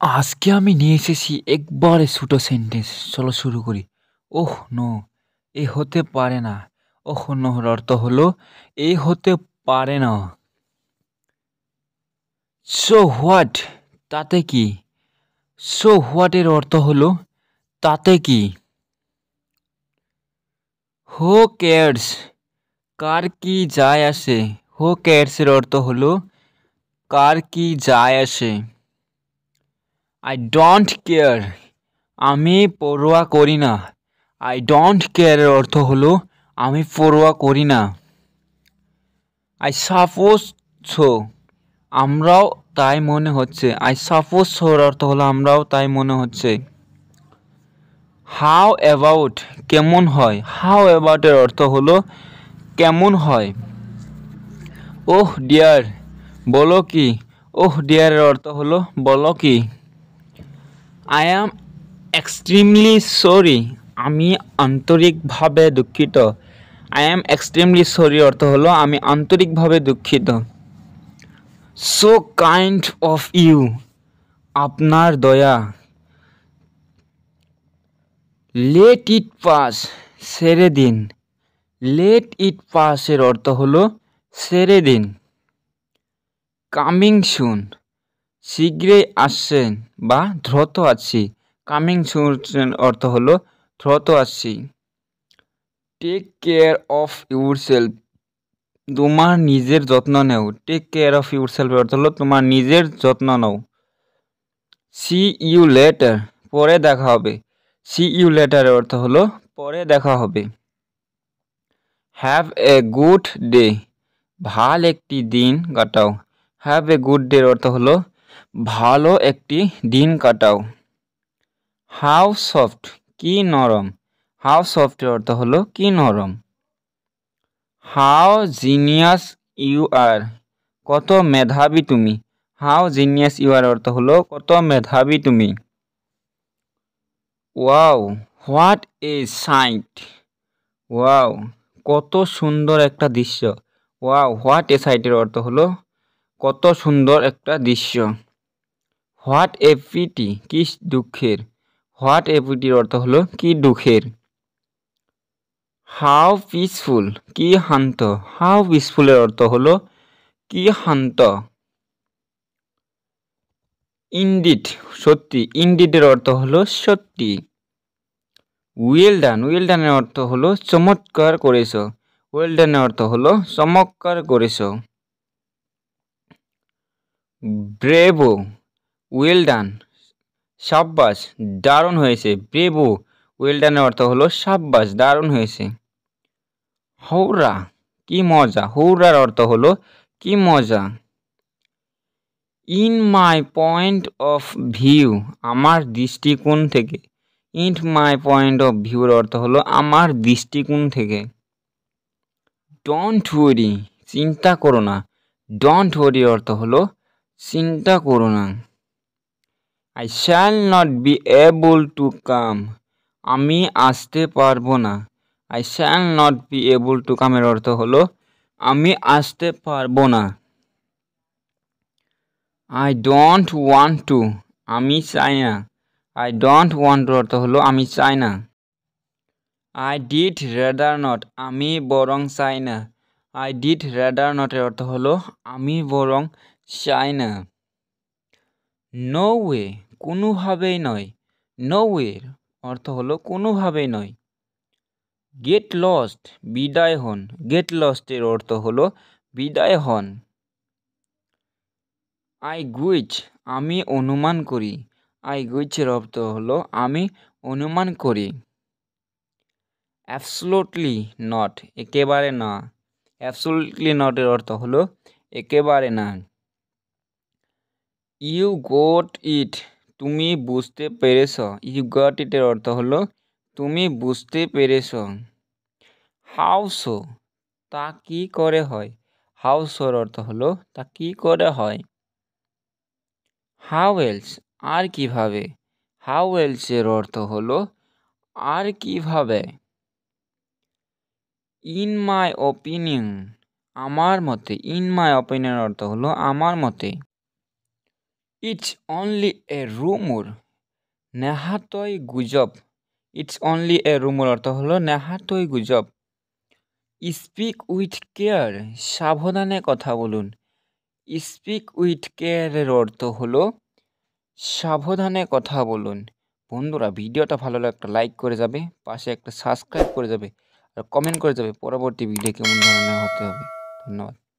আজকে আমি নিয়ে এসেছি একবারে ছোট সেন্টেন্স। চলো শুরু করি। ওহ নো, এ হতে পারে না। ওহ নো এর অর্থ হলো এ হতে পারে না। সো হোয়াট, তাতে কি? সো হোয়াট এর অর্থ হলো তাতে কি? হু কেয়ার্স, কার কি যায় আসে? হু কেয়ার্স এর অর্থ হলো কার কি যায় আসে? আই ডোন্ট কেয়ার, আমি পরোয়া করি না। আই ডোন্ট কেয়ার এর অর্থ হলো আমি পরোয়া করি না। আই সাপোজ সো, আমরাও তাই মনে হচ্ছে। আই সাপোজ সো এর অর্থ হলো আমরাও তাই মনে হচ্ছে। হাউ অ্যাবাউট, কেমন হয়? হাউ অ্যাবাউট এর অর্থ হলো কেমন হয়। ওহ ডিয়ার, বলো কি? ওহ ডিয়ার এর অর্থ হলো বলো কি। আই অ্যাম এক্সট্রিমলি সরি, আমি আন্তরিকভাবে দুঃখিত। আই অ্যাম এক্সট্রিমলি সরি অর্থ হলো আমি আন্তরিকভাবে দুঃখিত। সো কাইন্ড অফ ইউ, আপনার দয়া। লেট ইট পাস, ছেড়ে দিন। লেট ইট পাস এর অর্থ হলো ছেড়ে দিন। কামিং সুন, শীঘ্রই আসছেন বা দ্রুত আসছি। কামিং সুন অর্থ হলো দ্রুত আসছি। Take care of yourself, তোমার নিজের যত্ন নেও। Take care of yourself অর্থ হলো তোমার নিজের যত্ন নাও। সি ইউ লেটার, পরে দেখা হবে। সি ইউ লেটার অর্থ হলো পরে দেখা হবে। হ্যাভ এ গুড ডে, ভালো একটি দিন কাটাও। হ্যাভ এ গুড ডে অর্থ হলো ভালো একটি দিন কাটাও। হাউ সফট, কি নরম। হাউ সফট অর্থ হলো কি নরম। হাউ জিনিয়াস ইউ আর, কত মেধাবী তুমি। হাউ জিনিয়াস ইউ আর অর্থ হলো কত মেধাবী তুমি। Wow, what a sight. Wow, কত সুন্দর একটা দৃশ্য। ওয়াও হোয়াট এ সাইটের অর্থ হলো কত সুন্দর একটা দৃশ্য। হোয়াট এ পিটি, কি দুঃখের। হোয়াট এ পিটির অর্থ হলো কি দুঃখের। হাউ পিসফুল, কি শান্ত। হাউ পিসফুলের অর্থ হলো কি শান্ত। ইনডিড, সত্যি। ইনডিডের অর্থ হলো সত্যি। ওয়েল ডান, ওয়েল ডানের অর্থ হলো চমৎকার করেছ। ওয়েল ডানের অর্থ হলো চমৎকার করেছ। ব্রেভো, ওয়েল ডান, সাব্বাস, দারুণ হয়েছে। ব্রেভো, ওয়েল ডানের অর্থ হলো সাব্বাস, দারুণ হয়েছে। হৌরা, কি মজা। হৌরার অর্থ হলো কি মজা। In my point of view, আমার দৃষ্টিকোণ থেকে। ইন মাই পয়েন্ট অফ ভিউর অর্থ হলো আমার দৃষ্টিকোণ থেকে। ডোন্ট ওয়ারি, চিন্তা করো না। ডোন্ট ওয়ারি অর্থ হলো চিন্তা করো না। I shall not be able to come, আমি আসতে পারবো না। I shall not be able to কামের অর্থ হলো আমি আসতে পারবো না। আই ডোন্ট ওয়ান্ট টু, আমি চাই না। আই ডোন্ট ওয়ান্ট টু অর্থ হলো আমি চাই না। আই ডিড রেদার নট, আমি বরং চাই না। আই ডিড রেদার নটের অর্থ হলো আমি বরং চাই না। নো ওয়ে, কোনোভাবেই নয়। নো ওয়ের অর্থ হলো কোনোভাবেই নয়। গেট লস্ট, বিদায় হন। গেট লস্টের অর্থ হলো বিদায় হন। আই গুইচ, আমি অনুমান করি। আই গুইচের অর্থ হলো আমি অনুমান করি। অ্যাবসোলুটলি নট, একেবারে না। অ্যাবসোলুটলি নটের অর্থ হলো একেবারে না। ইউ গট ইট, তুমি বুঝতে পেরেছ। ইউ গট ইটের অর্থ হলো তুমি বুঝতে পেরেছ। হাউ সো, তা কি করে হয়। হাউ সোর অর্থ হলো তা কি করে হয়। হাউ এলস, আর কিভাবে। হাউ এলসের অর্থ হলো আর কিভাবে। ইন মাই ওপিনিয়ন, আমার মতে। ইন মাই ওপিনিয়ন অর্থ হলো আমার মতে। ইটস অনলি এ রুমর, নেহাতই গুজব। ইটস অনলি এ রুমর অর্থ হলো নেহাতই গুজব। স্পিক উইথ কেয়ার, সাবধানে কথা বলুন। স্পিক উইথ কেয়ারের অর্থ হলো সাবধানে কথা বলুন। বন্ধুরা, ভিডিওটা ভালো লাগলে একটা লাইক করে যাবে, পাশে একটা সাবস্ক্রাইব করে যাবে আর কমেন্ট করে যাবে পরবর্তী ভিডিও কেমন ধরনের হতে হবে। ধন্যবাদ।